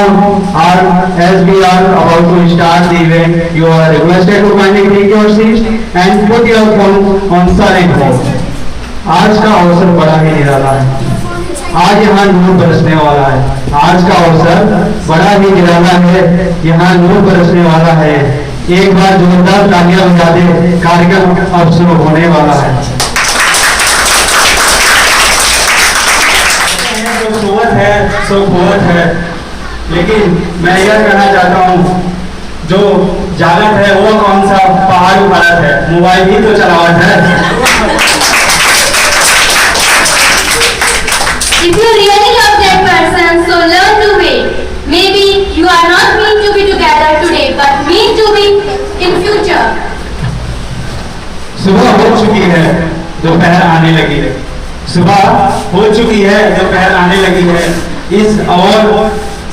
as we are about to start the event, you are requested to kindly take your seats and put your phone on silent mode. आज का अवसर बड़ा ही निराला है। आज यहाँ नूर बरसने वाला है। आज का अवसर बड़ा ही निराला है। यहाँ नूर बरसने वाला है। एक बार जोरदार तालियां बजा दे, कार्यक्रम अब शुरू होने वाला है। जो सोवत है सो खोवत है, लेकिन मैं यह कहना चाहता हूँ, जो जागत है वो कौन सा पहाड़ उखाड़त है, मोबाइल ही तो चलावत है। If you really love that person, so learn to wait. Maybe you are not meant to be together today, but meant to be in future. सुबह हो चुकी है, दोपहर आने लगी है। सुबह हो चुकी है, दोपहर आने लगी है। इस अवार्ड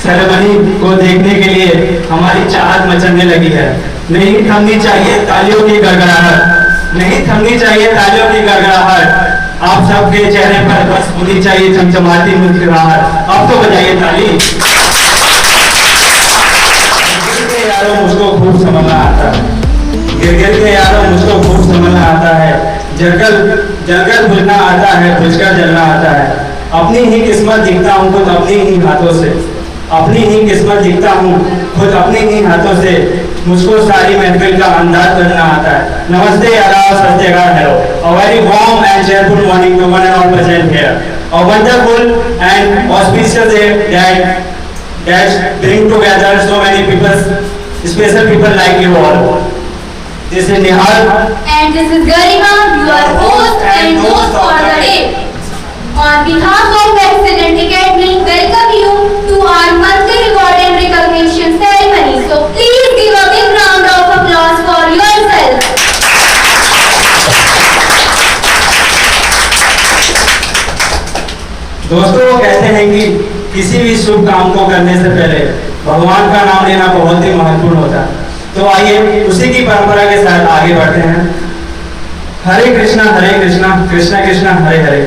सेरेमनी को देखने के लिए हमारी चाहत मचलने लगी है। नहीं थमनी चाहिए तालियों की गड़गड़ाहट, नहीं थमनी चाहिए तालियों की गड़गड़ाहट। आप सबके चेहरे पर बस होनी चाहिए चमचमाती मुस्कुराहट। अब तो बजाइए ताली। यारों मुझको खूब समझना आता है, गिर के यारों मुझको खूब समझना आता है। जलकर बुझना आता है, बुझकर जलना आता है। अपनी ही किस्मत जीतता हूँ खुद अपनी ही हाथों से, अपनी ही किस्मत जीतता हूँ खुद अपनी ही हाथों से। मुझको सारी महफिल का अंदाज करना आता है। नमस्ते आदाब सत श्री अकाल, hello. A very warm and cheerful morning to one and all present here. A wonderful and auspicious day that bring together so many people, special people like you all. This is Nihal. And this is Garima, your host and host for the day. On behalf of Excellent Academy, welcome you to our monthly reward and recognition ceremony. So please give a big round of applause for yourself. दोस्तों, वो कहते हैं कि किसी भी शुभ काम को करने से पहले भगवान का नाम लेना बहुत ही महत्वपूर्ण होता है। तो आइए उसी की परंपरा के साथ आगे बढ़ते हैं। हरे कृष्णा कृष्णा कृष्णा हरे हरे,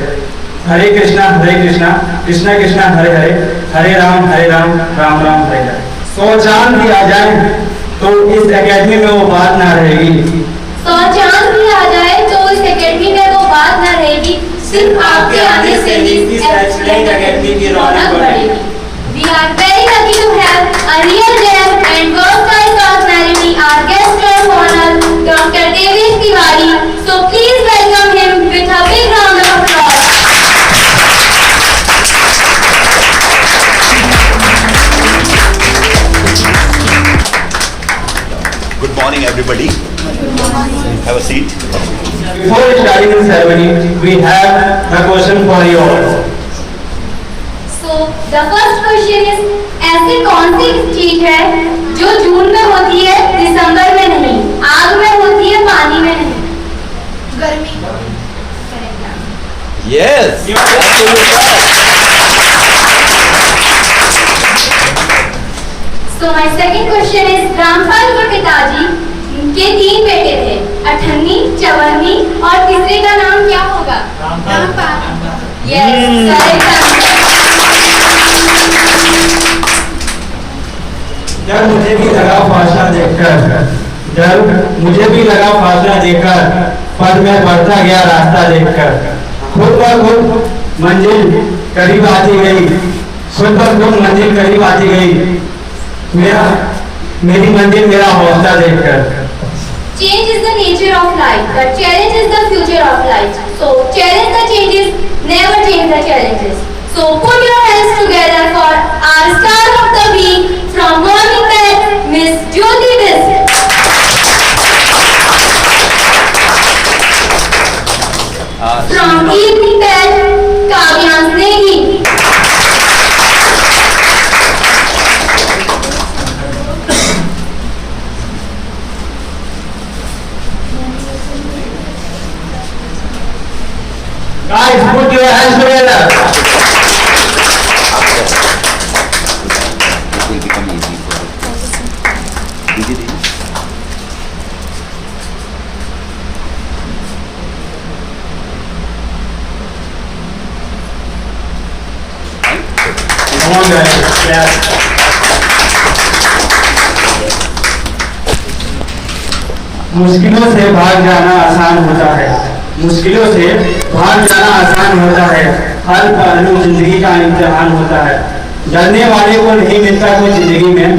हरे कृष्णा कृष्णा कृष्णा हरे हरे, हरे राम राम राम हरे हरे। 100 चांद भी आ जाए तो इस एकेडमी में वो बात ना रहेगी। 100 चांद भी आ जाए तो इस एकेडमी में वो बात ना रहेगी। सिर्फ आपके आने से ही इस एक्सीलेंट एकेडमी की रौनक बढ़ेगी। We are very lucky to have a real gem and world-class personality, our guest of honor, Dr. Devesh Tiwari. So please welcome him with a big round of applause. Good morning, everybody. Have a seat. Before starting the ceremony, we have a question for you all. So the first question is, ऐसी कौन सी चीज है जो जून में होती है दिसंबर में नहीं, आग में होती है पानी में नहीं? गर्मी। Yes. So my second question is, Rampal के पिताजी के 3 बेटे थे, अठन्नी, चवन्नी और तीसरे का नाम क्या होगा? रामपाल। Yes, correct answer. जब मुझे भी लगा फासला देखकर, पर मैं बढ़ता गया रास्ता देखकर। खुद ब खुद मंजिल करीब आती गई, खुद ब खुद मंजिल करीब आती गई। मेरी मंजिल मेरा हौसला देखकर। Change is the nature of life, but challenge is the future of life. So challenge the changes, never change the challenges. So put your hands together for our star of the week from Morning Batch, Miss Jyoti Bisc. From Evening Batch, Kavyan Snegi. Guys, put your hands together. It will become easy for you. Did you? Come on, guys. Yeah. मुश्किलों से भाग जाना आसान होता है, मुश्किलों से भाग जाना आसान होता है, हर पहलू जिंदगी का इम्तिहान होता है। डरने वाले को नहीं मिलता कोई जिंदगी में,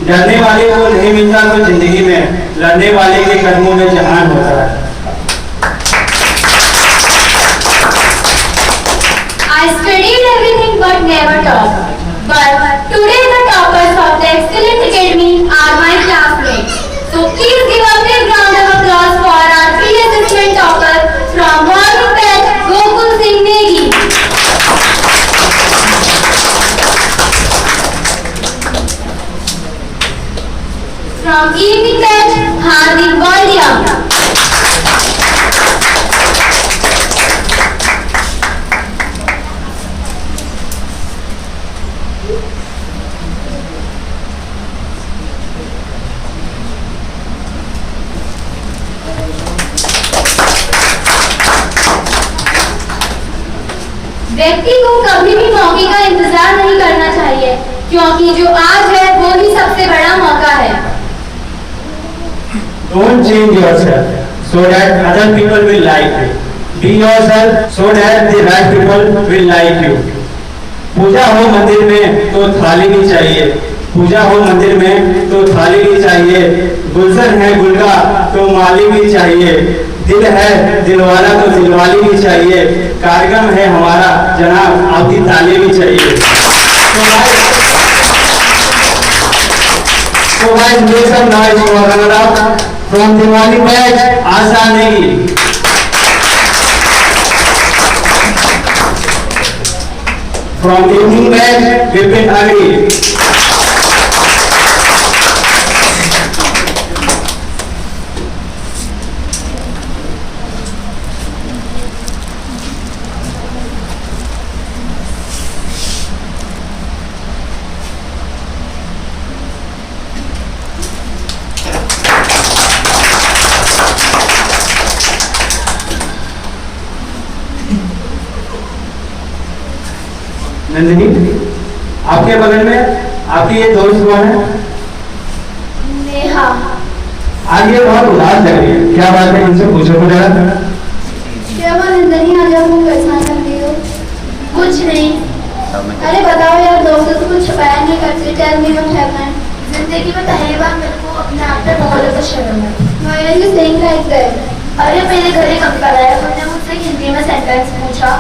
डरने वाले को नहीं मिलता कोई जिंदगी में, लड़ने वाले के कदमों में जहान होता है। I studied everything but never talked. But today the toppers of the Excellent Academy are my classmates. So please give a big round of applause for our pre-assessment topper from Morning Batch, Gokul Singh Negi. From Evening Batch, Hardik Baldia. व्यक्ति को कभी भी मौके का इंतजार नहीं करना चाहिए, क्योंकि जो आज है वो ही सबसे बड़ा मौका है। Don't change yourself so that other people will like you. Be yourself so that the right people will like you. पूजा हो मंदिर में तो थाली भी चाहिए, पूजा हो मंदिर में तो थाली भी चाहिए, गुलशन है गुल का तो माली भी चाहिए, दिल है दिलवाला तो दिलवाली भी चाहिए, कार्यक्रम है हमारा जनाब आपकी ताली भी चाहिए। तो भाई make some noise for runner from the morning batch Asha Negi. From evening batch Vipin Agri। Nandini, आपके बगल में आपकी ये दोस्त कौन है? नेहा। आज ये बहुत उदास लग रही है, क्या बात है? इनसे पूछो को जरा। क्या वो नंदिनी आज आपको परेशान कर रही हो? कुछ नहीं। अरे बताओ यार, दोस्तों से कुछ छुपाया नहीं करते। Tell me what happened. जिंदगी में पहली बार मेरे को अपने आप पे बहुत ज़्यादा शर्म है। Why are you saying like that? अरे मेरे घर एक अंकल आया, उन्होंने मुझसे हिंदी में सेंटेंस पूछा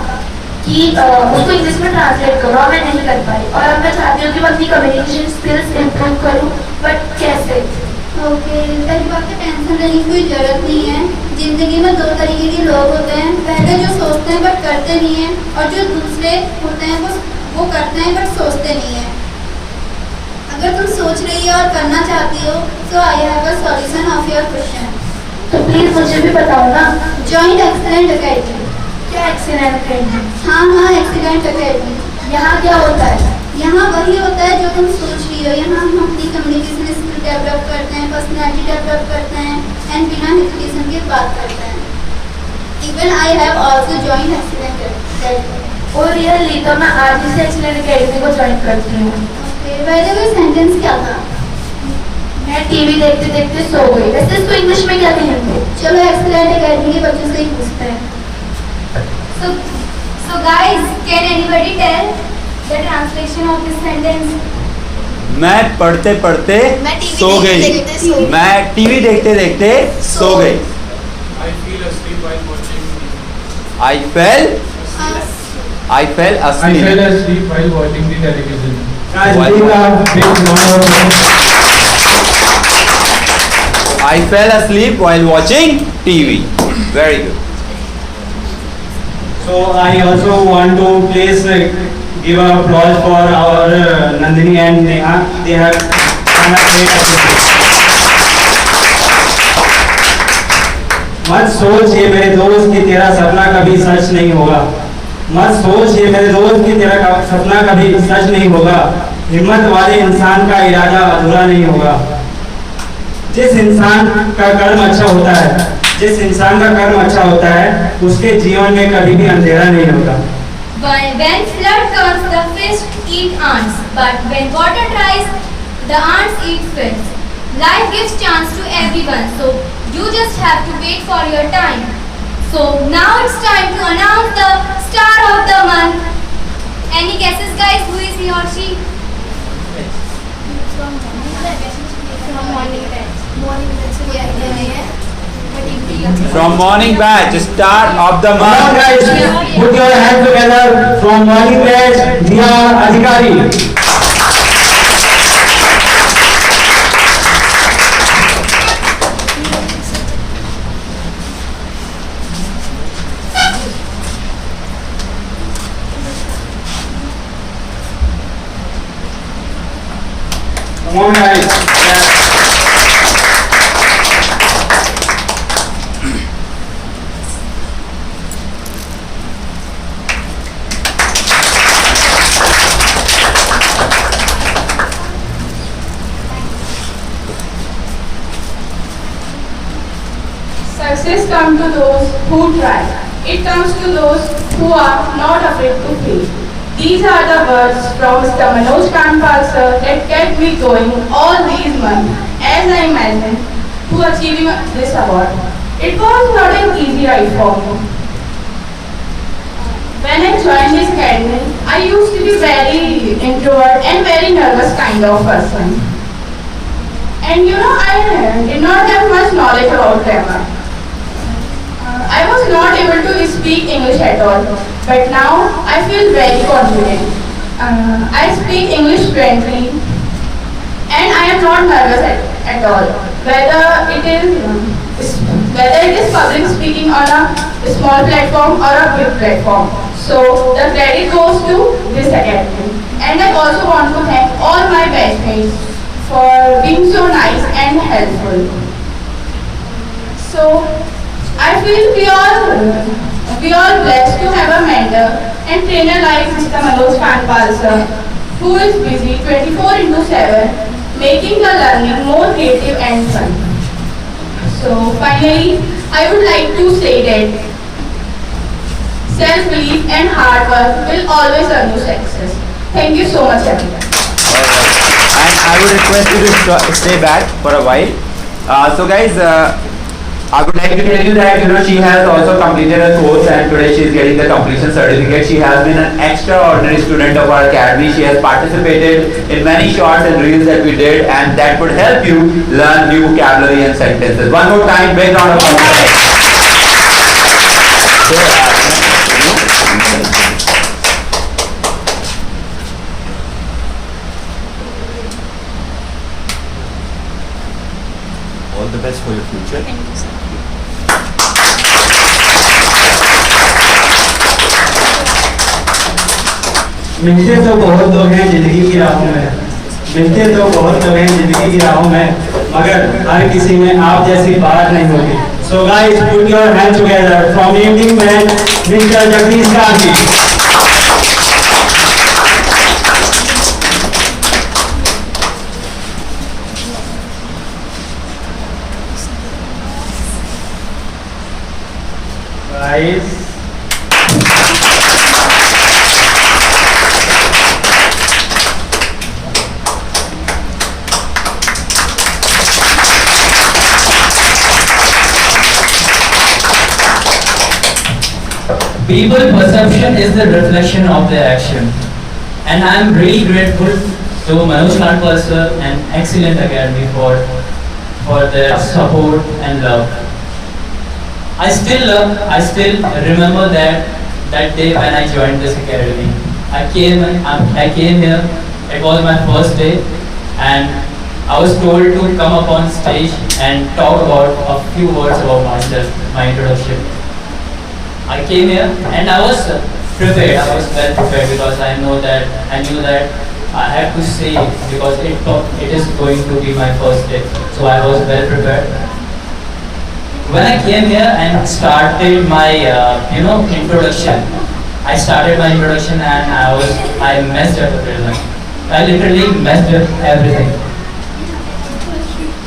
कि उसको इंग्लिश में ट्रांसलेट करो, और मैं नहीं कर पाई। और अब मैं चाहती हूँ कि मैं अपनी कम्युनिकेशन स्किल्स इम्प्रूव करूँ, बट कैसे? ओके, पहली बात तो टेंशन लेने की कोई ज़रूरत नहीं है। ज़िंदगी में दो तरीके के लोग होते हैं, पहले जो सोचते हैं बट करते नहीं हैं, और जो दूसरे होते हैं वो करते हैं बट सोचते नहीं हैं। अगर तुम सोच रही हो और करना चाहती हो तो I have a solution of your question. तो प्लीज़ मुझे भी बताओ ना। Joint excellent academy. क्या एक्सीलेंट अकेडमी? हाँ, एक्सीलेंट अकेडमी। यहाँ क्या होता है? यहाँ वही होता है जो तुम सोच रही हो। यहाँ हम अपनी कम्युनिकेशन स्किल डेवलप करते हैं, पर्सनैलिटी डेवलप करते हैं, एंड बिना हेजिटेशन के बात करते हैं। Even I have also join excellent academy. और रियली? तो मैं आज ही से एक्सीलेंट अकेडमी को ज्वाइन करती हूँ। ओके, वैसे कोई सेंटेंस क्या था? मैं टीवी देखते देखते सो गई। वैसे इसको इंग्लिश में क्या कहेंगे? चलो एक्सीलेंट अकेडमी के बच्चों से ही पूछते हैं। So guys, can anybody tell the translation of this sentence? मैं पढ़ते पढ़ते सो गई, मैं टीवी देखते देखते सो गई। I fell asleep while watching the television. I fell asleep while watching TV. Very good. So I also want to please give an applause for our Nandini and Neha. They have done a great activity. मत सोच ये मेरे दोस्त कि तेरा सपना कभी सच नहीं होगा। मत सोच ये मेरे दोस्त कि तेरा सपना कभी सच नहीं होगा। हिम्मत वाले इंसान का इरादा अधूरा नहीं होगा। जिस इंसान का कर्म अच्छा होता है, जिस इंसान का कर्म अच्छा होता है, उसके जीवन में कभी भी अंधेरा नहीं होगा। When flood comes, the fish eat ants, but when water dries, the ants eat fish. Life gives chance to everyone, so you just have to wait for your time. So now it's time to announce the star of the month. Any guesses, guys? Who is he or she? From morning batch, star of the Come on, month. guys, put your hands together from morning batch, Diya Adhikari. Come on, guys. Yeah. Success comes to those who try. It comes to those who are not afraid to fail. These are the words from Mr. Manoj Kanpal sir that kept me going all these months as I imagined to achieving this award. It was not an easy ride for me. When I joined this academy, I used to be very introvert and very nervous kind of person. And I did not have much knowledge about grammar. I was not able to speak English at all, but now I feel very confident. I speak English fluently and I am not nervous at all. Whether it is public speaking on a small platform or a big platform. So the credit goes to this academy. And I also want to thank all my batchmates for being so nice and helpful. So I feel we all blessed to have a mentor and trainer like Mr. Manoj Kanpal sir, who is busy 24/7, making the learning more creative and fun. So finally, I would like to say that self-belief and hard work will always earn you success. Thank you so much, everyone. And I would request you to stay back for a while. So guys, I would like to tell you that she has also completed a course and today she is getting the completion certificate. She has been an extraordinary student of our academy. She has participated in many shorts and reels that we did, and that would help you learn new vocabulary and sentences. One more time, big round of applause. All the best for your future. Thank you, sir. मिलते तो बहुत लोग हैं जिंदगी की राहों में, मिलते तो बहुत लोग हैं जिंदगी की राहों में, मगर हर किसी में आप जैसी बात नहीं होगी. So guys, put your hands together from evening man, Mr. Jagdish Gandhi. Guys. People perception is the reflection of their action, and I am really grateful to Manoj Kanpal sir and Excellent Academy for their support and love. I still remember that day when I joined this academy. I came here. It was my first day, and I was told to come up on stage and talk about a few words about myself, my introduction. I came here and I was prepared. I was well prepared because I knew that I have to say because it is going to be my first day. So I was well prepared. When I came here and started my introduction, I started my introduction and I messed up everything. I literally messed up everything.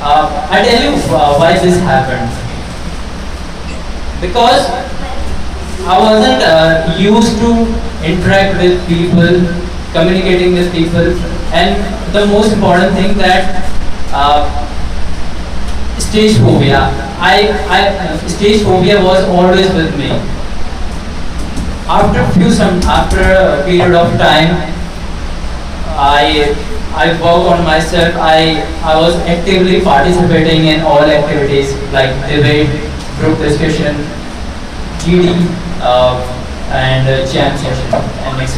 I tell you why this happened. Because I wasn't used to interact with people, communicating with people, and the most important thing that stage phobia. stage phobia was always with me. After a period of time, I worked on myself. I was actively participating in all activities like debate, group discussion, GD, and jam session, and etc.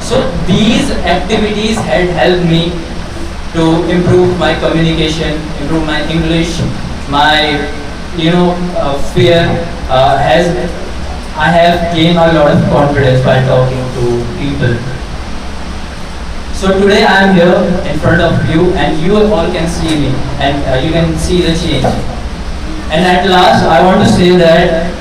So these activities had helped me to improve my communication, improve my English, my fear has I have gained a lot of confidence by talking to people. So today I am here in front of you, and you all can see me, and you can see the change. And at last I want to say that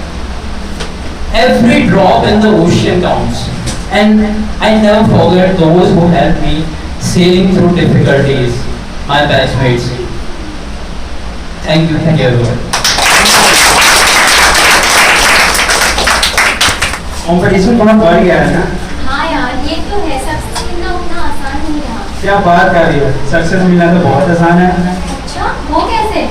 every drop in the ocean counts, and I never forget those who helped me sailing through difficulties, my batchmates. Thank you everyone. Competition बहुत बढ़ गया है ना। हाँ यार, ये तो है, सक्सेस मिलना उतना आसान नहीं रहा। क्या बात कर रही हो, सक्सेस मिलना तो बहुत आसान है। अच्छा, वो कैसे?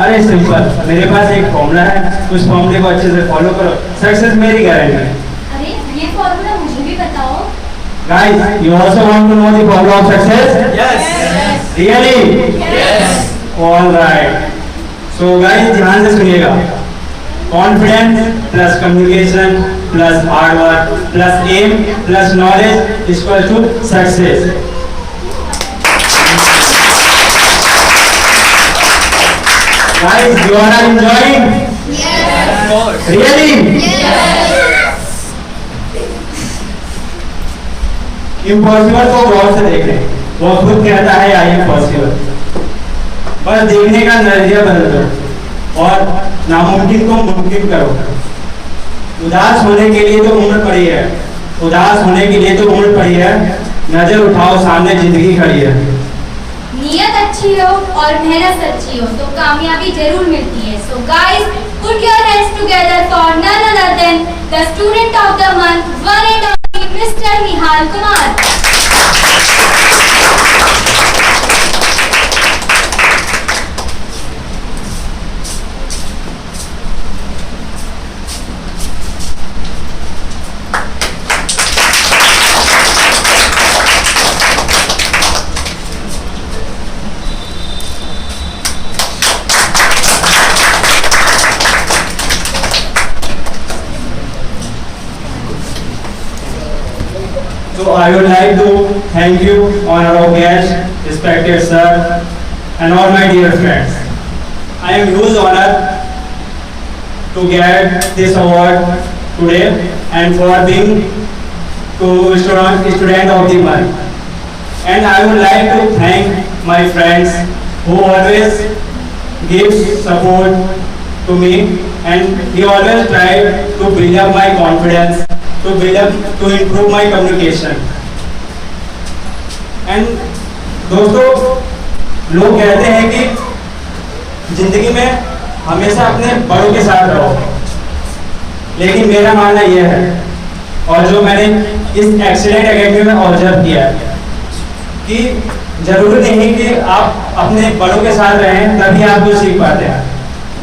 अरे सिंपल, मेरे पास एक फॉर्मूला है, उस फॉर्मूले को अच्छे से फॉलो करो, सक्सेस मेरी गारंटी है। अरे ये फॉर्मूला मुझे भी बताओ। Guys, you also want to know the formula of success? Yes. Really? Yes. All right. So guys, ध्यान से सुनिएगा। Confidence plus communication plus hard work plus aim plus knowledge is equal to success. Guys, you are enjoying? Of course. Really? Impossible को गौर से देख रहे हैं, वो खुद कहता है आई एम पॉसिबल। बस देखने का नजरिया बदल दो और नामुमकिन को मुमकिन करो। उदास होने के लिए तो उम्र पड़ी है, उदास होने के लिए तो उम्र पड़ी है, नजर उठाओ सामने जिंदगी खड़ी है। नियत अच्छी हो और मेहनत सच्ची हो तो कामयाबी जरूर मिलती है। So guys, put your hands together for none other than the student of the month, one and only Mr. Nihal Kumar. So I would like to thank you, honorable guest, respected sir, and all my dear friends. I am huge honor to get this award today and for being student of the month. And I would like to thank my friends who always give support to me, and he always tried to build up my confidence, to improve my communication. And दोस्तों, लोग कहते हैं कि जिंदगी में हमेशा अपने बड़ों के साथ रहो, लेकिन मेरा मानना यह है, और जो मैंने इस एक्सीलेंट एकेडमी में ऑब्जर्व किया है, कि जरूरी नहीं कि आप अपने बड़ों के साथ रहें तभी आप कुछ सीख पाते हैं।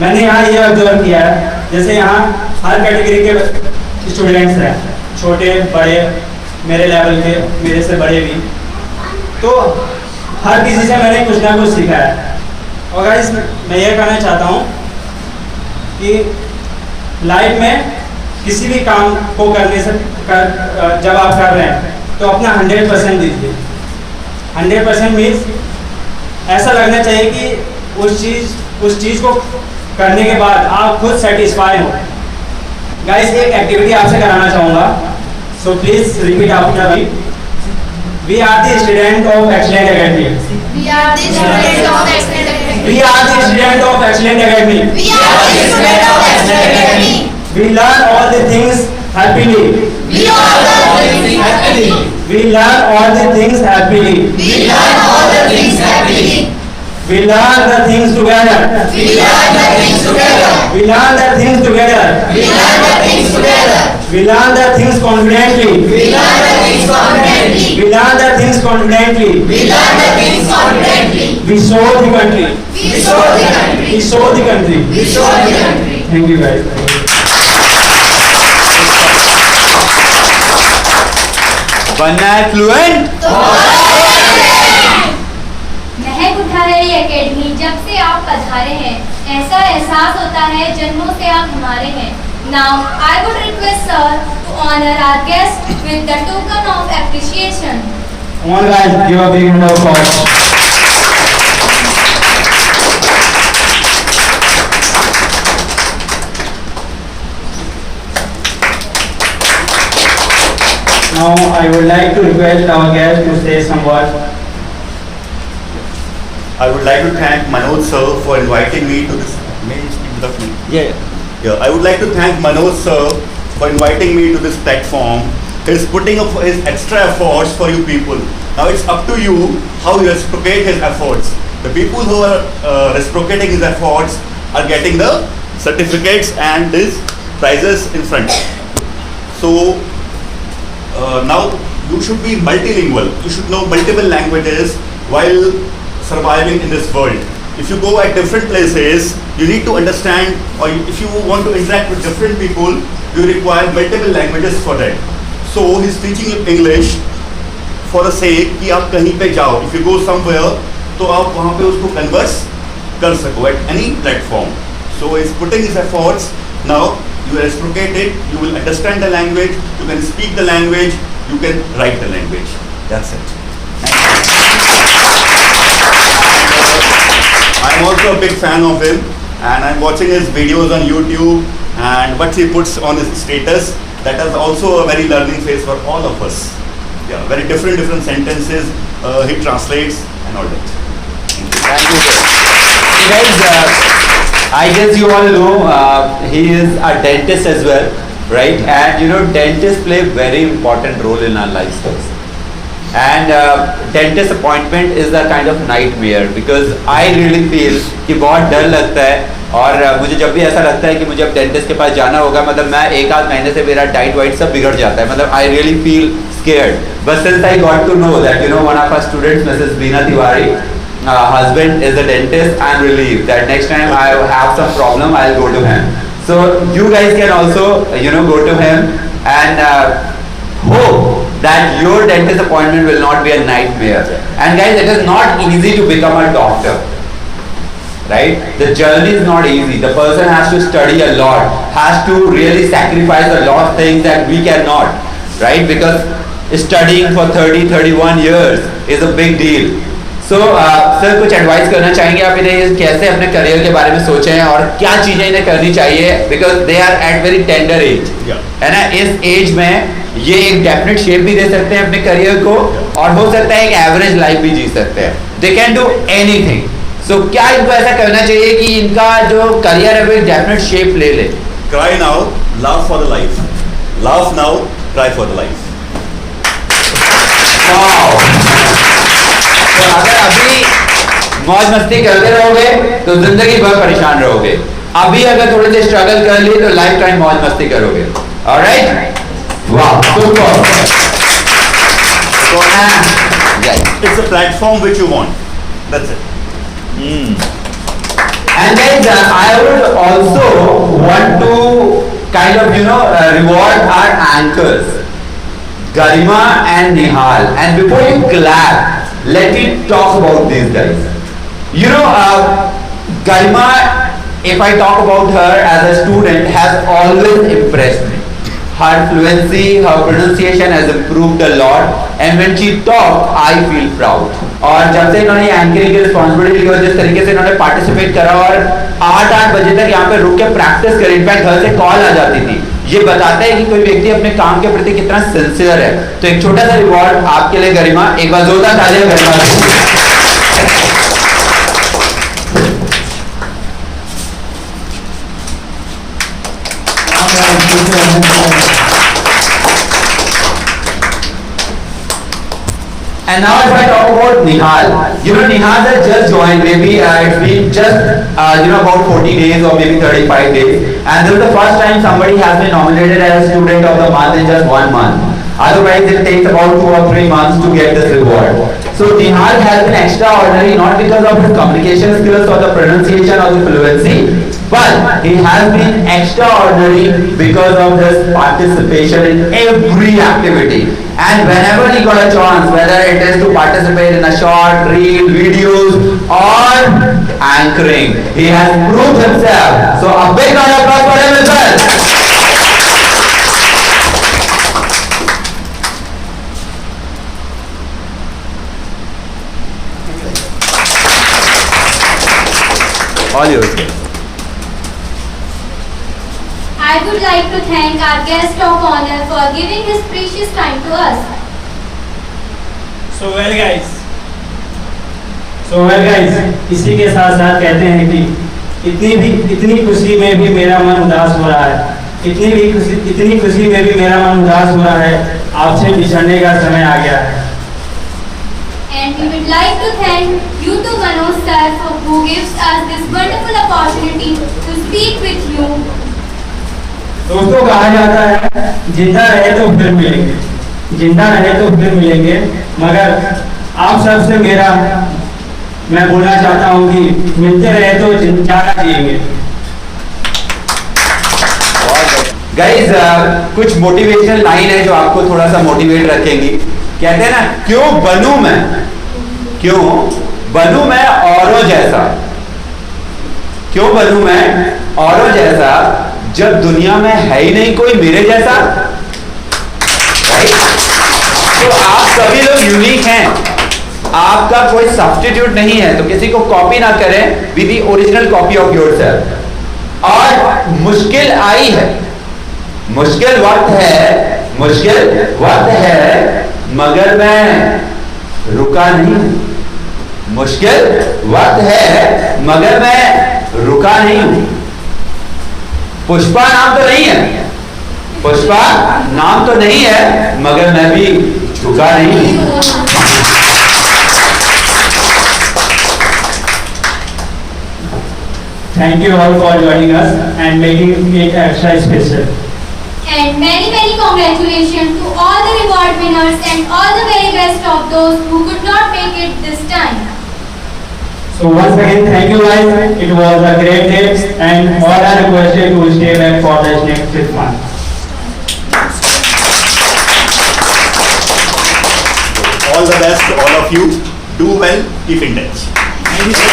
मैंने यहाँ ये ऑब्जर्व किया है, जैसे यहाँ हर कैटेगरी के स्टूडेंट्स हैं, छोटे बड़े, मेरे लेवल के, मेरे से बड़े भी, तो हर किसी से मैंने कुछ ना कुछ सीखा है। और गाइस, मैं ये कहना चाहता हूँ कि लाइफ में किसी भी काम को करने से जब आप कर रहे हैं तो अपना 100% दीजिए। 100% मीन्स ऐसा लगना चाहिए कि उस चीज़ को करने के बाद आप खुद सेटिस्फाई हो। गाइस, एक एक्टिविटी आपसे कराना चाहूँगा, so please repeat after me. We are the student of Excellent Academy. We are the students of Excellent Academy. We are the student of Excellent Academy. We are the students of Excellent Academy. We learn all the things happily. We all the things happily. We learn all the things happily. We learn all the things happily. We learn the things together. We learn the things together. We learn the things together. We learn the things together. We learn the things confidently. We learn the things confidently. We learn the things confidently. We learn the things confidently. We show the country. We show the country. We show the country. We show the country. Thank you guys. बनना है fluent. महक उठा है ये academy जब से आप पधारे हैं, ऐसा एहसास होता है जन्मों से आप हमारे हैं। Now I would request sir to honor our guest with the token of appreciation. Come on guys, give a big round of applause. Now I would like to request our guest to say some words. I would like to thank Manoj sir for inviting me to this. May I speak without me? Yeah, I would like to thank Manoj sir for inviting me to this platform. He's putting up his extra efforts for you people. Now it's up to you how you reciprocate his efforts. The people who are reciprocating his efforts are getting the certificates and these prizes in front. So now you should be multilingual. You should know multiple languages while surviving in this world. If you go at different places, you need to understand, or if you want to interact with different people, you require multiple languages for that. So he's teaching you English for the sake कि आप कहीं पे जाओ. If you go somewhere, तो आप वहाँ पे उसको converse कर सको at any platform. So he's putting his efforts. Now you reciprocate it. You will understand the language. You can speak the language. You can write the language. That's it. I'm also a big fan of him, and I'm watching his videos on YouTube and what he puts on his status. That is also a very learning phase for all of us. Yeah, very different sentences he translates and all that. Thank you, sir. So guys, I guess you all know he is a dentist as well, right? And you know, dentists play a very important role in our lifestyles. And dentist appointment is a kind of nightmare because I really feel कि बहुत डर लगता है और मुझे जब भी ऐसा लगता है कि मुझे अब डेंटिस्ट के पास जाना होगा, मतलब मैं एक आध महीने से मेरा डाइट वाइट सब बिगड़ जाता है, मतलब I really feel scared. But since I got to know that, you know, one of our students, Mrs. Beena Tiwari, husband is a dentist, I'm relieved that next time I have some problem, I'll go to him. So you guys can also, you know, go to him and hope that your dentist appointment will not be a nightmare. And guys, it is not easy to become a doctor, right? The journey is not easy. The person has to study a lot, has to really sacrifice a lot of things that we cannot, right? Because studying for 30-31 years is a big deal. So sir कुछ advice करना चाहेंगे आप इन्हें कैसे अपने career के बारे में सोचें और क्या चीजें इन्हें करनी चाहिए, because they are at very tender age, है ना? इस एज में ये एक डेफिनेट शेप भी दे सकते हैं अपने करियर को और हो सकता है एक एवरेज लाइफ भी जी सकते हैं. They can do anything. So क्या इनको ऐसा करना चाहिए कि इनका जो करियर है वो एक डेफिनेट शेप ले ले? Cry now, laugh for the life. Laugh now, cry for the life. Wow. तो अगर अभी मौज मस्ती करते रहोगे तो जिंदगी भर परेशान रहोगे. अभी अगर थोड़े से स्ट्रगल कर लिए तो लाइफ टाइम मौज मस्ती करोगे. ऑलराइट? वाह, super. It's a platform which you want. That's it. And guys, I would also want to kind of, you know, reward our anchors, Garima and Nihal. And before you clap, let me talk about these guys. You know, Garima, if I talk about her as a student, has always impressed me. Her fluency, her pronunciation has improved a lot, and when she talks, I feel proud. और जब से इन्होंने anchoring की responsibility ली और जिस तरीके से इन्होंने पार्टिसिपेट करा और 8 बजे तक यहाँ पे रुक के प्रैक्टिस करी, इनफैक्ट घर से कॉल आ जाती थी, ये बताता है कि कोई व्यक्ति अपने काम के प्रति कितना सिंसियर है. तो एक छोटा सा रिवॉर्ड आपके लिए गरिमा, एक बार जोरदार तालियां गरिमा. And now if I talk about Nihal, you know Nihal has just joined, maybe it's been just about 40 days or maybe 35 days, and this is the first time somebody has been nominated as student of the month in just 1 month. Otherwise it takes about 2 or 3 months to get this reward. So Nihal has been extraordinary not because of his communication skills or the pronunciation or the fluency, but he has been extraordinary because of his participation in every activity. And whenever he got a chance, whether it is to participate in a short, reel, videos or anchoring, he has proved himself. So a big round of applause for him as well. All yours. I would like to thank our guest of honor for giving his precious time to us. So well guys, इसी के साथ साथ कहते हैं कि इतनी खुशी में भी मेरा मन उदास हो रहा है, इतनी खुशी में भी मेरा मन उदास हो रहा है, आपसे बिछड़ने का समय आ गया है। And we would like to thank you to Manoj sir who gives us this wonderful opportunity to speak with you. दोस्तों कहा जाता है जिंदा रहे तो फिर मिलेंगे, मगर आप सबसे मैं बोलना चाहता हूँ कि मिलते रहे तो ज्यादा जिएंगे। गाइस कुछ मोटिवेशनल लाइन है जो आपको थोड़ा सा मोटिवेट रखेंगी। कहते हैं ना, क्यों बनूं मैं औरों जैसा, क्यों बनूं मैं औरों जैसा जब दुनिया में है ही नहीं कोई मेरे जैसा। तो आप सभी लोग यूनिक हैं, आपका कोई सब्स्टिट्यूट नहीं है, तो किसी को कॉपी ना करें with the original copy of yourself. और मुश्किल आई है, मुश्किल वक्त है मगर मैं रुका नहीं। मुश्किल वक्त है मगर मैं रुका नहीं हूं। पुष्पा नाम तो नहीं है, मगर मैं भी झुका नहीं हूं। Thank you all for joining us and making it extra special. And many congratulations to all the reward winners and all the very best of those who could not make it this time. So once again, thank you guys. It was a great day, and all are requested to stay back for the next 6 months. All the best to all of you. Do well. Keep in touch. Thank you.